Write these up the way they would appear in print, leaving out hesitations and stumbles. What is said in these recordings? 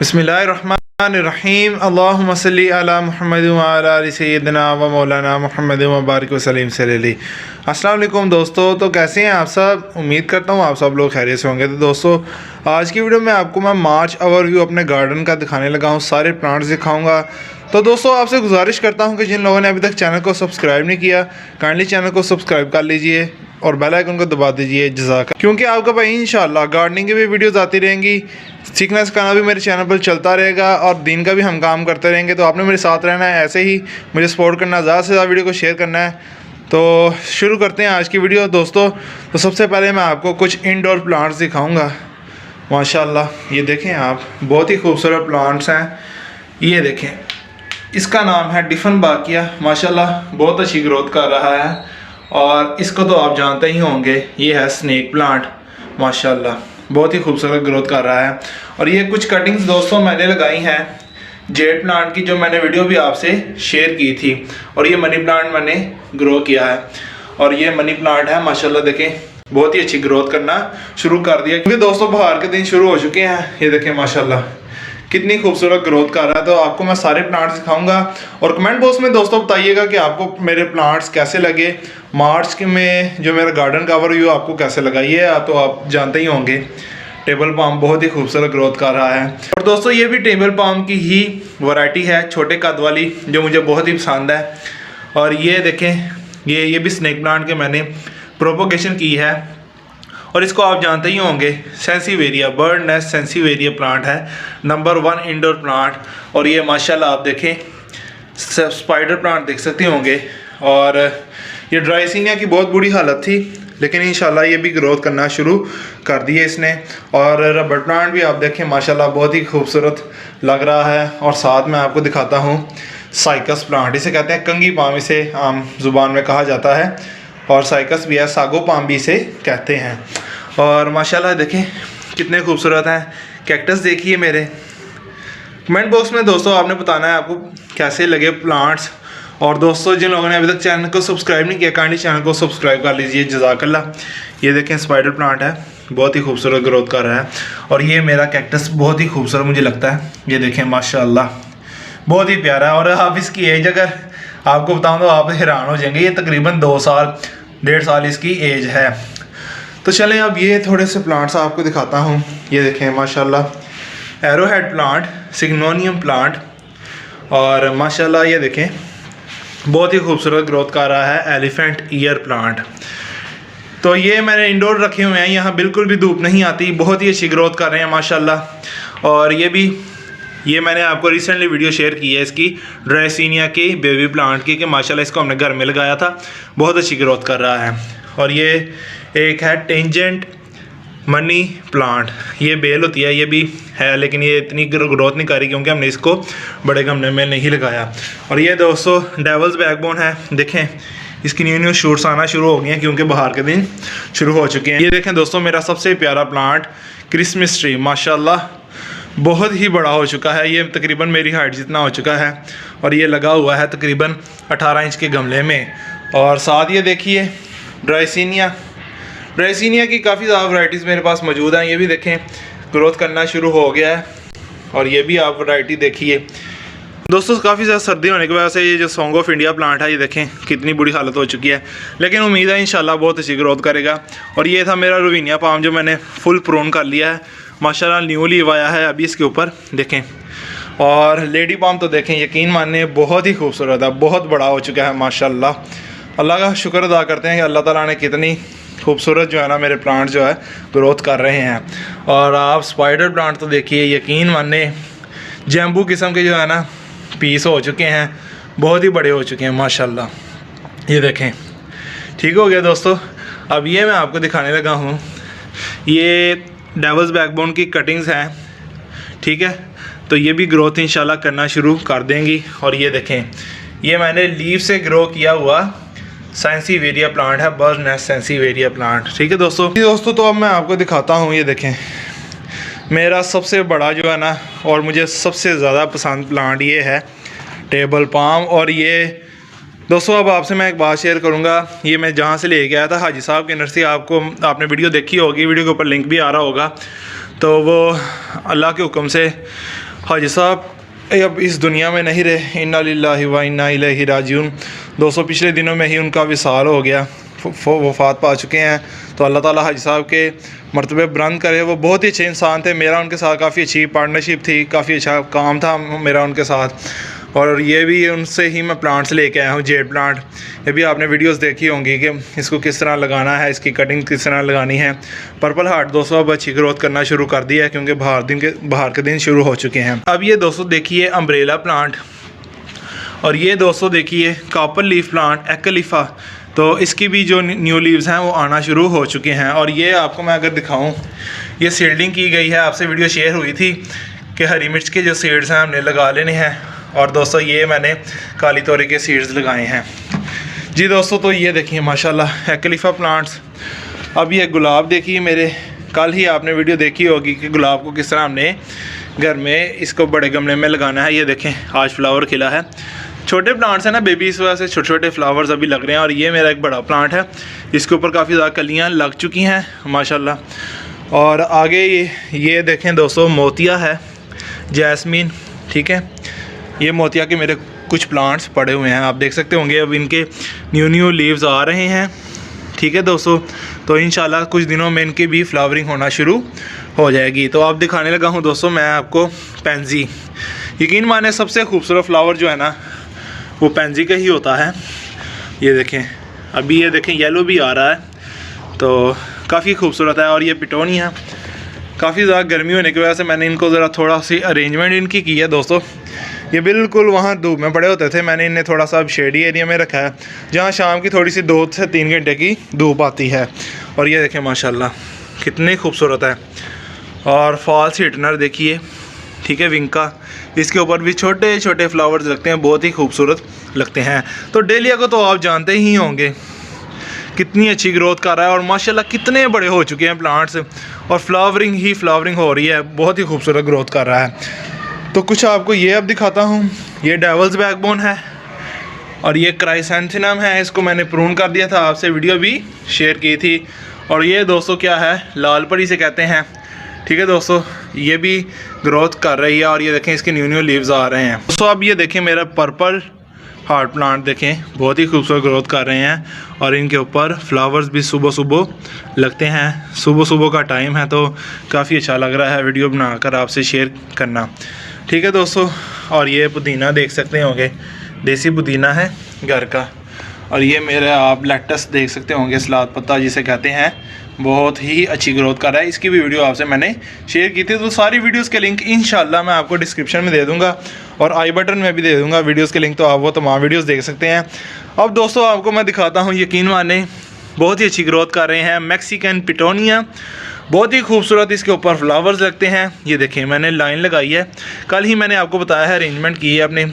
बिस्मिल्लाहिर्रहमानिर्रहीम अल्लाहुम्मा सल्ली अला मुहम्मद व अला आलि सय्यिदना व मौलाना मुहम्मद व बारिक वसल्लम सल्लल्लाहु। अस्सलाम वालेकुम दोस्तों, तो कैसे हैं आप सब। उम्मीद करता हूँ आप सब लोग खैरियत से होंगे। तो दोस्तों आज की वीडियो में आपको मैं मार्च ओवरव्यू अपने गार्डन का दिखाने लगा हूँ, सारे प्लांट्स दिखाऊँगा। तो दोस्तों आपसे गुजारिश करता हूँ कि जिन लोगों ने अभी तक चैनल को सब्सक्राइब नहीं किया, काइंडली चैनल को सब्सक्राइब कर लीजिए और बेल आइकन को दबा दीजिए जज़ाक, क्योंकि आपका भाई इंशाल्लाह गार्डनिंग की भी वीडियोस आती रहेंगी, सीखना सिखाना भी मेरे चैनल पर चलता रहेगा और दिन का भी हम काम करते रहेंगे। तो आपने मेरे साथ रहना है, ऐसे ही मुझे सपोर्ट करना, ज़्यादा से ज़्यादा वीडियो को शेयर करना है। तो शुरू करते हैं आज की वीडियो दोस्तों। तो सबसे पहले मैं आपको कुछ इंडोर प्लांट्स दिखाऊँगा। माशाल्लाह ये देखें आप, बहुत ही खूबसूरत प्लांट्स हैं। ये देखें, इसका नाम है डिफन बाकिया। माशाल्लाह बहुत अच्छी ग्रोथ कर रहा है। और इसको तो आप जानते ही होंगे, ये है स्नेक प्लांट। माशाल्लाह बहुत ही खूबसूरत ग्रोथ कर रहा है। और ये कुछ कटिंग्स दोस्तों मैंने लगाई हैं जेड प्लांट की, जो मैंने वीडियो भी आपसे शेयर की थी। और ये मनी प्लांट मैंने ग्रो किया है। और ये मनी प्लांट है, माशाल्लाह देखें बहुत ही अच्छी ग्रोथ करना शुरू कर दिया, क्योंकि दोस्तों बाहर के दिन शुरू हो चुके हैं। ये देखें माशाल्लाह कितनी खूबसूरत ग्रोथ कर रहा है। तो आपको मैं सारे प्लांट्स दिखाऊंगा और कमेंट बॉक्स में दोस्तों बताइएगा कि आपको मेरे प्लांट्स कैसे लगे। मार्च के में जो मेरा गार्डन का ओवरव्यू आपको कैसे लगा, ये तो आप जानते ही होंगे। टेबल पाम बहुत ही खूबसूरत ग्रोथ कर रहा है। और दोस्तों ये भी टेबल पाम की ही वैरायटी है, छोटे कद वाली, जो मुझे बहुत ही पसंद है। और ये देखें, ये भी स्नेक प्लांट के मैंने प्रोपोगेशन की है। और इसको आप जानते ही होंगे, सेंसिवेरिया, बर्ड नेस्ट सेंसिवेरिया प्लांट है, नंबर 1 इंडोर प्लांट। और ये माशाल्लाह आप देखें स्पाइडर प्लांट देख सकते होंगे। और ये ड्राइसिनिया की बहुत बुरी हालत थी, लेकिन इंशाल्लाह ये भी ग्रोथ करना शुरू कर दिए इसने। और रबर प्लांट भी आप देखें माशाल्लाह बहुत ही खूबसूरत लग रहा है। और साथ में आपको दिखाता हूँ साइकस प्लांट, इसे कहते हैं कंगी पाम, इसे आम जुबान में कहा जाता है। और साइकस भी है, सागो पाम भी इसे कहते हैं। और माशाल्लाह देखें कितने खूबसूरत हैं। कैक्टस देखिए मेरे। कमेंट बॉक्स में दोस्तों आपने बताना है आपको कैसे लगे प्लांट्स। और दोस्तों जिन लोगों ने अभी तक चैनल को सब्सक्राइब नहीं किया, काइंडली चैनल को सब्सक्राइब कर लीजिए जज़ाकल्लाह। ये देखें स्पाइडर प्लांट है, बहुत ही खूबसूरत ग्रोथ कर रहा है। और ये मेरा कैक्टस बहुत ही खूबसूरत मुझे लगता है। ये देखें माशाल्लाह बहुत ही प्यारा है। और आप इसकी एज अगर आपको बताऊँ तो आप हैरान हो जाएंगे। ये तकरीबन 2 साल 1.5 साल इसकी एज है। तो चलें अब ये थोड़े से प्लांट्स आपको दिखाता हूँ। ये देखें माशाल्लाह एरोहेड प्लांट, सिग्नोनियम प्लांट। और माशाल्लाह ये देखें बहुत ही खूबसूरत ग्रोथ कर रहा है एलिफेंट ईयर प्लांट। तो ये मैंने इंडोर रखे हुए हैं, यहाँ बिल्कुल भी धूप नहीं आती, बहुत ही अच्छी ग्रोथ कर रहे हैं माशाल्लाह। और ये मैंने आपको रिसेंटली वीडियो शेयर की है इसकी ड्राइसिनिया की बेबी प्लांट की, कि माशाल्लाह इसको हमने घर में लगाया था, बहुत अच्छी ग्रोथ कर रहा है। और ये एक है टेंजेंट मनी प्लांट, ये बेल होती है, ये भी है, लेकिन ये इतनी ग्रोथ नहीं कर रही क्योंकि हमने इसको बड़े गमले में नहीं लगाया। और ये दोस्तों डेवल्स बैकबोन है, देखें इसकी न्यू शूट्स आना शुरू हो गई हैं क्योंकि बाहर के दिन शुरू हो चुके हैं। ये देखें दोस्तों मेरा सबसे प्यारा प्लांट क्रिसमस ट्री, माशाल्लाह बहुत ही बड़ा हो चुका है। ये तकरीबन मेरी हाइट जितना हो चुका है। और ये लगा हुआ है तकरीबन 18 इंच के गमले में। और साथ ये देखिए ड्राइसिनिया की काफ़ी ज़्यादा वैरायटीज़ मेरे पास मौजूद हैं। ये भी देखें ग्रोथ करना शुरू हो गया है। और ये भी आप वैरायटी देखिए दोस्तों, काफ़ी ज़्यादा सर्दी होने की वजह से ये जो सॉन्ग ऑफ इंडिया प्लांट है, ये देखें कितनी बुरी हालत हो चुकी है, लेकिन उम्मीद है इंशाल्लाह बहुत अच्छी ग्रोथ करेगा। और ये था मेरा रोविनिया पाम, जो मैंने फुल प्रून कर लिया है माशाल्लाह, न्यू लीव आया है अभी इसके ऊपर देखें। और लेडी पाम तो देखें यकीन मानिए बहुत ही खूबसूरत है, बहुत बड़ा हो चुका है माशाल्लाह। अल्लाह का शुक्र अदा करते हैं कि अल्लाह ताला ने कितनी खूबसूरत जो है ना मेरे प्लांट जो है ग्रोथ कर रहे हैं। और आप स्पाइडर प्लांट तो देखिए यकीन मानिए जैम्बू किस्म के जो है ना पीस हो चुके हैं, बहुत ही बड़े हो चुके हैं माशाल्लाह। ये देखें ठीक हो गया दोस्तों। अब ये मैं आपको दिखाने लगा हूँ, ये डेवल्स बैकबोन की कटिंग्स हैं, ठीक है। तो ये भी ग्रोथ इंशाल्लाह करना शुरू कर देंगी। और ये देखें ये मैंने लीव से ग्रो किया हुआ सेंसिवेरिया प्लांट है, बर्ड नेस्ट सेंसिवेरिया प्लांट, ठीक है दोस्तों। तो अब मैं आपको दिखाता हूँ, ये देखें मेरा सबसे बड़ा जो है ना और मुझे सबसे ज़्यादा पसंद प्लांट ये है टेबल पाम। और ये दोस्तों अब आपसे मैं एक बात शेयर करूंगा, ये मैं जहाँ से लेके आया था हाजी साहब की नर्सरी, आपने वीडियो देखी होगी, वीडियो के ऊपर लिंक भी आ रहा होगा। तो वो अल्लाह के हुक्म से हाजी साहब अब इस दुनिया में नहीं रहे, इन्ना लिल्लाहि व इन्ना इलैहि राजिऊन। दोस्तों पिछले दिनों में ही उनका विसाल हो गया, वफ़ात पा चुके हैं। तो अल्लाह ताला हाजी साहब के मर्तबे बुलंद करे। वो बहुत ही अच्छे इंसान थे, मेरा उनके साथ काफ़ी अच्छी पार्टनरशिप थी, काफ़ी अच्छा काम था मेरा उनके साथ। और ये भी उनसे ही मैं प्लांट्स लेके आया हूँ, जेड प्लांट। ये भी आपने वीडियोस देखी होंगी कि इसको किस तरह लगाना है, इसकी कटिंग किस तरह लगानी है। पर्पल हार्ट दोस्तों अब अच्छी ग्रोथ करना शुरू कर दिया है, क्योंकि बाहर के दिन शुरू हो चुके हैं। अब ये दोस्तों देखिए अम्ब्रेला प्लांट, और ये दोस्तों देखिए कॉपर लीफ प्लांट एक्लिफा। तो इसकी भी जो न्यू लीव्स हैं वो आना शुरू हो चुके हैं। और ये आपको मैं अगर दिखाऊं, ये सीडलिंग की गई है, आपसे वीडियो शेयर हुई थी कि हरी मिर्च के जो सीड्स हैं हमने लगा लेने हैं। और दोस्तों ये मैंने काली तोरी के सीड्स लगाए हैं जी दोस्तों। तो ये देखिए माशाल्लाह एक्लिफा प्लांट्स। अब ये गुलाब देखिए मेरे, कल ही आपने वीडियो देखी होगी कि गुलाब को किस तरह हमने घर में इसको बड़े गमले में लगाना है। ये देखें आज फ्लावर खिला है। छोटे प्लांट्स हैं ना बेबी, इस वजह से छोटे छोटे फ्लावर्स अभी लग रहे हैं। और ये मेरा एक बड़ा प्लांट है, इसके ऊपर काफ़ी ज़्यादा कलियाँ लग चुकी हैं माशाल्लाह। और आगे ये देखें दोस्तों मोतिया है, जैस्मीन, ठीक है। ये मोतिया के मेरे कुछ प्लांट्स पड़े हुए हैं, आप देख सकते होंगे। अब इनके न्यू लीव्स आ रहे हैं, ठीक है दोस्तों। तो इंशाल्लाह कुछ दिनों में इनकी भी फ्लावरिंग होना शुरू हो जाएगी। तो आप दिखाने लगा हूँ दोस्तों मैं आपको पैंजी। यकीन माने सबसे खूबसूरत फ्लावर जो है ना वो पैंजी का ही होता है। ये देखें अभी, ये देखें येलो भी आ रहा है, तो काफ़ी खूबसूरत है। और ये पिटोनिया, काफ़ी ज़्यादा गर्मी होने की वजह से मैंने इनको ज़रा थोड़ा सी अरेंजमेंट इनकी की है दोस्तों। ये बिल्कुल वहाँ धूप में पड़े होते थे, मैंने इन्हें थोड़ा सा अब शेडी एरिया में रखा है, जहाँ शाम की थोड़ी सी 2 से 3 घंटे की धूप आती है। और ये देखें माशाल्लाह कितनी खूबसूरत है। और फॉल स्वीटनर देखिए, ठीक है, विंका, इसके ऊपर भी छोटे छोटे फ्लावर्स लगते हैं, बहुत ही खूबसूरत लगते हैं। तो डेलिया को तो आप जानते ही होंगे कितनी अच्छी ग्रोथ कर रहा है, और माशाल्लाह कितने बड़े हो चुके हैं प्लांट्स, और फ्लावरिंग ही फ्लावरिंग हो रही है, बहुत ही खूबसूरत ग्रोथ कर रहा है। तो कुछ आपको ये अब दिखाता हूँ। ये डेवल्स बैकबोन है, और ये क्राइसेंथेमम है, इसको मैंने प्रून कर दिया था, आपसे वीडियो भी शेयर की थी। और ये दोस्तों क्या है, लाल परी से कहते हैं, ठीक है दोस्तों। ये भी ग्रोथ कर रही है, और ये देखें इसके न्यू लीव्स आ रहे हैं दोस्तों। अब ये देखें मेरा पर्पल हार्ट प्लांट देखें, बहुत ही खूबसूरत ग्रोथ कर रहे हैं, और इनके ऊपर फ्लावर्स भी सुबह सुबह लगते हैं। सुबह सुबह का टाइम है, तो काफ़ी अच्छा लग रहा है वीडियो बनाकर आपसे शेयर करना, ठीक है दोस्तों। और ये पुदीना देख सकते होंगे, देसी पुदीना है घर का। और ये मेरे आप लेटस देख सकते होंगे, सलाद पत्ता जिसे कहते हैं, बहुत ही अच्छी ग्रोथ कर रहा है। इसकी भी वीडियो आपसे मैंने शेयर की थी। तो सारी वीडियोस के लिंक इंशाल्लाह मैं आपको डिस्क्रिप्शन में दे दूंगा, और आई बटन में भी दे दूंगा वीडियोस के लिंक, तो आप वो तमाम वीडियोस देख सकते हैं। अब दोस्तों आपको मैं दिखाता हूँ, यकीन माने बहुत ही अच्छी ग्रोथ कर रहे हैं मैक्सिकन पिटोनिया, बहुत ही खूबसूरत इसके ऊपर फ्लावर्स लगते हैं। ये देखें मैंने लाइन लगाई है, कल ही मैंने आपको बताया है अरेंजमेंट की है, अपने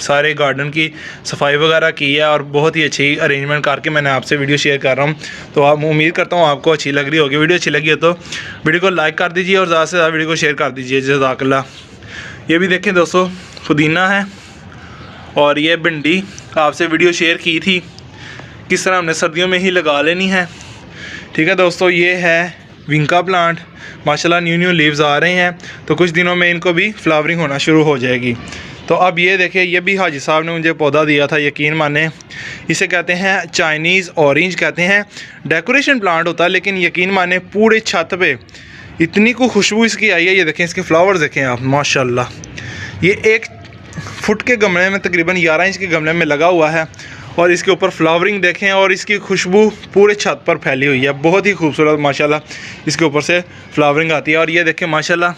सारे गार्डन की सफाई वगैरह की है, और बहुत ही अच्छी अरेंजमेंट करके मैंने आपसे वीडियो शेयर कर रहा हूँ। तो आप उम्मीद करता हूँ आपको अच्छी लग रही होगी। वीडियो अच्छी लगी हो तो वीडियो को लाइक कर दीजिए, और ज़्यादा से ज़्यादा वीडियो को शेयर कर दीजिए, जज़ाकल्लाह। ये भी देखें दोस्तों पुदीना है, और ये भिंडी आपसे वीडियो शेयर की थी किस तरह हमने सर्दियों में ही लगा लेनी है, ठीक है दोस्तों। ये है विंका प्लांट, माशाल्लाह न्यू लीव्स आ रहे हैं, तो कुछ दिनों में इनको भी फ्लावरिंग होना शुरू हो जाएगी। तो अब ये देखिए, ये भी हाजी साहब ने मुझे पौधा दिया था, यकीन माने इसे कहते हैं चाइनीज़ ऑरेंज कहते हैं, डेकोरेशन प्लांट होता है, लेकिन यकीन माने पूरे छत पे इतनी को खुशबू इसकी आई है। ये देखें इसके फ्लावर्स देखें आप माशाल्लाह। ये 1 फुट के गमले में, तकरीबन 11 इंच के गमले में लगा हुआ है, और इसके ऊपर फ्लावरिंग देखें, और इसकी खुशबू पूरे छत पर फैली हुई है, बहुत ही खूबसूरत माशाल्लाह इसके ऊपर से फ्लावरिंग आती है। और ये देखें माशाल्लाह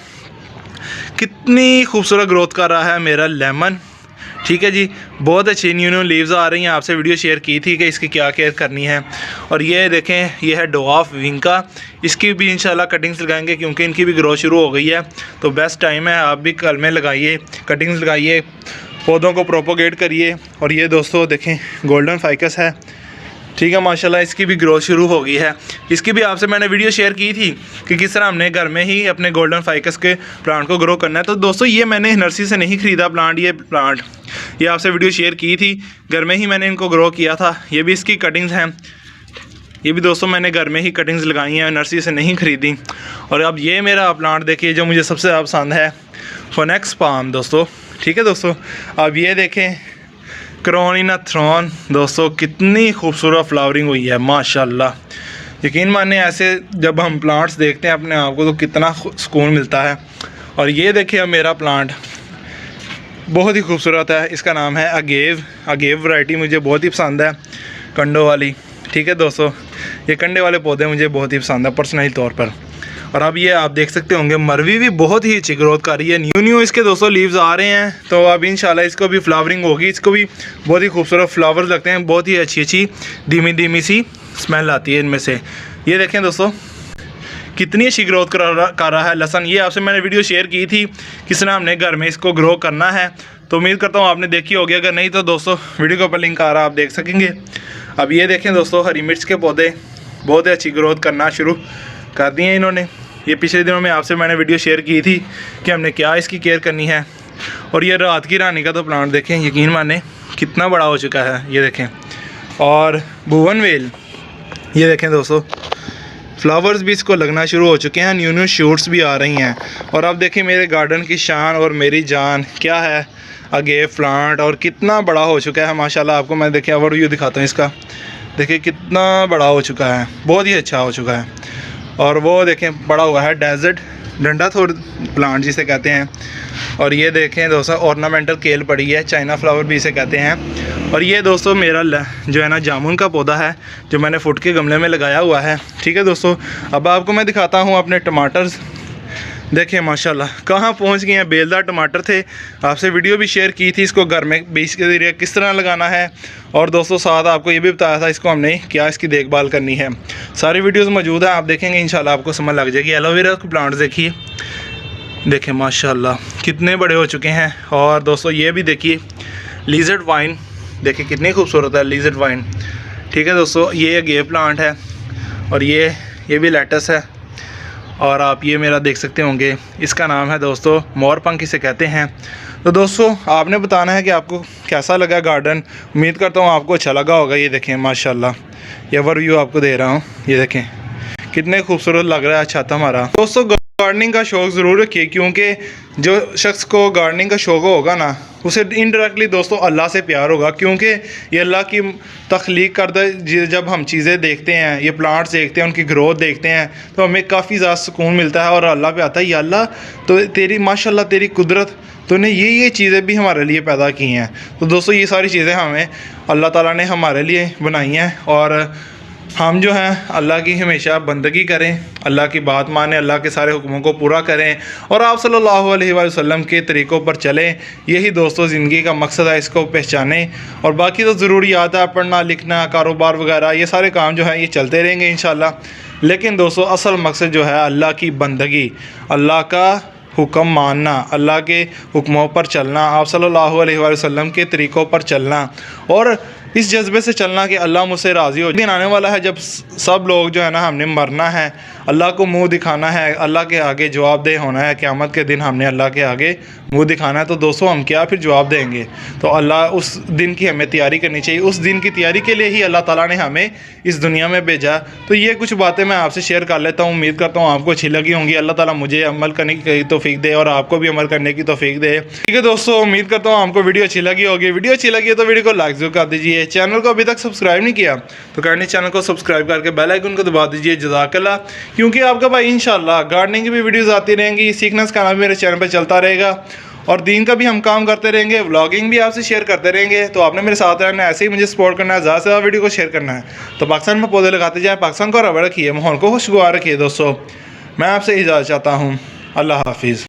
कितनी खूबसूरत ग्रोथ कर रहा है मेरा लेमन, ठीक है जी। बहुत अच्छी न्यू लीव्स आ रही हैं, आपसे वीडियो शेयर की थी कि इसकी क्या केयर करनी है। और ये देखें ये है डॉफ विंका, इसकी भी इंशाल्लाह कटिंग्स लगाएंगे, क्योंकि इनकी भी ग्रोथ शुरू हो गई है। तो बेस्ट टाइम है, आप भी कल में लगाइए, कटिंग्स लगाइए, पौधों को प्रोपोगेट करिए। और ये दोस्तों देखें गोल्डन फाइकस है, ठीक है माशाल्लाह, इसकी भी ग्रोथ शुरू हो गई है। इसकी भी आपसे मैंने वीडियो शेयर की थी कि किस तरह हमने घर में ही अपने गोल्डन फाइकस के प्लांट को ग्रो करना है। तो दोस्तों ये मैंने नर्सरी से नहीं ख़रीदा प्लांट, ये आपसे वीडियो शेयर की थी, घर में ही मैंने इनको ग्रो किया था। ये भी इसकी कटिंग्स हैं, ये भी दोस्तों मैंने घर में ही कटिंग्स लगाई हैं, नर्सरी से नहीं ख़रीदी। और अब ये मेरा प्लांट देखिए जो मुझे सबसे ज़्यादा पसंद है, फोनेक्स पाम दोस्तों। ठीक है दोस्तों, अब ये देखें क्राउन इन अ थ्रॉन दोस्तों, कितनी खूबसूरत फ्लावरिंग हुई है माशाल्लाह। यकीन माने ऐसे जब हम प्लांट्स देखते हैं अपने आप को तो कितना सुकून मिलता है। और ये देखिए अब मेरा प्लांट बहुत ही खूबसूरत है, इसका नाम है अगेव वैरायटी, मुझे बहुत ही पसंद है कंडों वाली। ठीक है दोस्तों, ये कंडे वाले पौधे मुझे बहुत ही पसंद है पर्सनली तौर पर। और अब ये आप देख सकते होंगे मरवी भी बहुत ही अच्छी ग्रोथ कर रही है, न्यू इसके दोस्तों लीव्स आ रहे हैं। तो अब इंशाल्लाह इसको भी फ्लावरिंग होगी, इसको भी बहुत ही खूबसूरत फ्लावर्स लगते हैं, बहुत ही अच्छी धीमी सी स्मेल आती है इनमें से। ये देखें दोस्तों कितनी अच्छी ग्रोथ कर रहा है लहसन। ये आपसे मैंने वीडियो शेयर की थी किस तरह हमने घर में इसको ग्रो करना है, तो उम्मीद करता हूँ आपने देखी होगी, अगर नहीं तो दोस्तों वीडियो के ऊपर लिंक आ रहा है, आप देख सकेंगे। अब ये देखें दोस्तों हरी मिर्च के पौधे बहुत ही अच्छी ग्रोथ करना शुरू कर दिए हैं इन्होंने। ये पिछले दिनों में आपसे मैंने वीडियो शेयर की थी कि हमने क्या इसकी केयर करनी है। और ये रात की रानी का तो प्लांट देखें, यकीन माने कितना बड़ा हो चुका है, ये देखें। और भुवन वेल ये देखें दोस्तों, फ्लावर्स भी इसको लगना शुरू हो चुके हैं, न्यू शूट्स भी आ रही हैं। और अब देखें मेरे गार्डन की शान और मेरी जान क्या है, अगेव प्लांट, और कितना बड़ा हो चुका है माशाल्लाह। आपको मैं देखिए ओवरव्यू दिखाता हूँ इसका, देखिए कितना बड़ा हो चुका है, बहुत ही अच्छा हो चुका है। और वो देखें बड़ा हुआ है डेजर्ट डंडा थोड़ प्लांट जिसे कहते हैं। और ये देखें दोस्तों ऑर्नामेंटल केल पड़ी है, चाइना फ्लावर भी इसे कहते हैं। और ये दोस्तों मेरा जो है ना जामुन का पौधा है जो मैंने फुट के गमले में लगाया हुआ है। ठीक है दोस्तों, अब आपको मैं दिखाता हूँ अपने टमाटर्स। देखें माशाल्लाह कहाँ पहुँच गए हैं, बेलदार टमाटर थे, आपसे वीडियो भी शेयर की थी इसको घर में बीज के ज़रिए किस तरह लगाना है। और दोस्तों साथ आपको ये भी बताया था इसको हमने क्या इसकी देखभाल करनी है। सारी वीडियोस मौजूद है, आप देखेंगे इंशाल्लाह आपको समझ लग जाएगी। एलोवेरा के प्लांट्स देखिए, देखें माशाल्लाह कितने बड़े हो चुके हैं। और दोस्तों ये भी देखिए लिजर्ड वाइन, देखिए कितनी खूबसूरत है लिजर्ड वाइन। ठीक है दोस्तों, ये अगेव प्लांट है और ये भी लेटस है। और आप ये मेरा देख सकते होंगे, इसका नाम है दोस्तों मोरपंख इसे कहते हैं। तो दोस्तों आपने बताना है कि आपको कैसा लगा गार्डन, उम्मीद करता हूँ आपको अच्छा लगा होगा। ये देखें माशाल्लाह, ये ओवरव्यू आपको दे रहा हूँ, ये देखें कितने खूबसूरत लग रहा है छत हमारा। दोस्तों गार्डनिंग का शौक़ ज़रूर रखिए, क्योंकि जो शख्स को गार्डनिंग का शौक़ होगा ना उसे इनडायरेक्टली दोस्तों अल्लाह से प्यार होगा, क्योंकि ये अल्लाह की तख्लीक करदा जब हम चीज़ें देखते हैं, ये प्लांट्स देखते हैं, उनकी ग्रोथ देखते हैं, तो हमें काफ़ी ज़्यादा सुकून मिलता है। और अल्लाह पे आता है या अल्लाह तो तेरी माशाल्लाह तेरी कुदरत, तूने ये चीज़ें भी हमारे लिए पैदा की हैं। तो दोस्तों ये सारी चीज़ें हमें अल्लाह ताला ने हमारे लिए बनाई हैं। और हम जो हैं अल्लाह की हमेशा बंदगी करें, अल्लाह की बात मानें, अल्लाह के सारे हुक्मों को पूरा करें और आप सल्लल्लाहु अलैहि वसल्लम के तरीक़ों पर चलें। यही दोस्तों ज़िंदगी का मकसद है, इसको पहचानें। और बाकी तो ज़रूरियात है, पढ़ना लिखना कारोबार वगैरह, ये सारे काम जो हैं ये चलते रहेंगे इंशाल्लाह। लेकिन दोस्तों असल मकसद जो है अल्लाह की बंदगी, अल्लाह का हुक्म मानना, अल्लाह के हुक्मों पर चलना, आप सल्लल्लाहु अलैहि वसल्लम के तरीक़ों पर चलना और इस जज्बे से चलना कि अल्लाह मुझसे राज़ी हो। दिन आने वाला है जब सब लोग जो है ना हमने मरना है, अल्लाह को मुंह दिखाना है, अल्लाह के आगे जवाबदेह होना है। क़यामत के दिन हमने अल्लाह के आगे मुंह दिखाना है। तो दोस्तों हम क्या फिर जवाब देंगे? तो अल्लाह उस दिन की हमें तैयारी करनी चाहिए। उस दिन की तैयारी के लिए ही अल्लाह ताला ने हमें इस दुनिया में भेजा। तो ये कुछ बातें मैं आपसे शेयर कर लेता हूँ, उम्मीद करता हूँ आपको अच्छी लगी होंगी। अल्लाह ताला मुझे अमल करने की तौफीक दे और आपको भी अमल करने की तौफीक दे। ठीक है दोस्तों, उम्मीद करता हूँ आपको वीडियो अच्छी लगी होगी। वीडियो अच्छी लगी है तो वीडियो को लाइक जरूर कर दीजिए। चैनल को अभी तक सब्सक्राइब नहीं किया तो काइंडली चैनल को सब्सक्राइब करके बेल आइकन को दबा दीजिए। जज़ाकल्लाह। क्योंकि आपका भाई इंशाल्लाह गार्डनिंग की भी वीडियोस आती रहेंगी, सीखना सिखाना भी मेरे चैनल पर चलता रहेगा और दीन का भी हम काम करते रहेंगे, व्लॉगिंग भी आपसे शेयर करते रहेंगे। तो आपने मेरे साथ रहना है, ऐसे ही मुझे सपोर्ट करना है, ज़्यादा से ज़्यादा वीडियो को शेयर करना है। तो पाकिस्तान में पौधे लगाते जाए, पाकिस्तान को रबड़ रखिए, माहौल को खुशगवार रखिए। दोस्तों मैं आपसे इजाज़त चाहता हूँ, अल्लाह हाफिज़।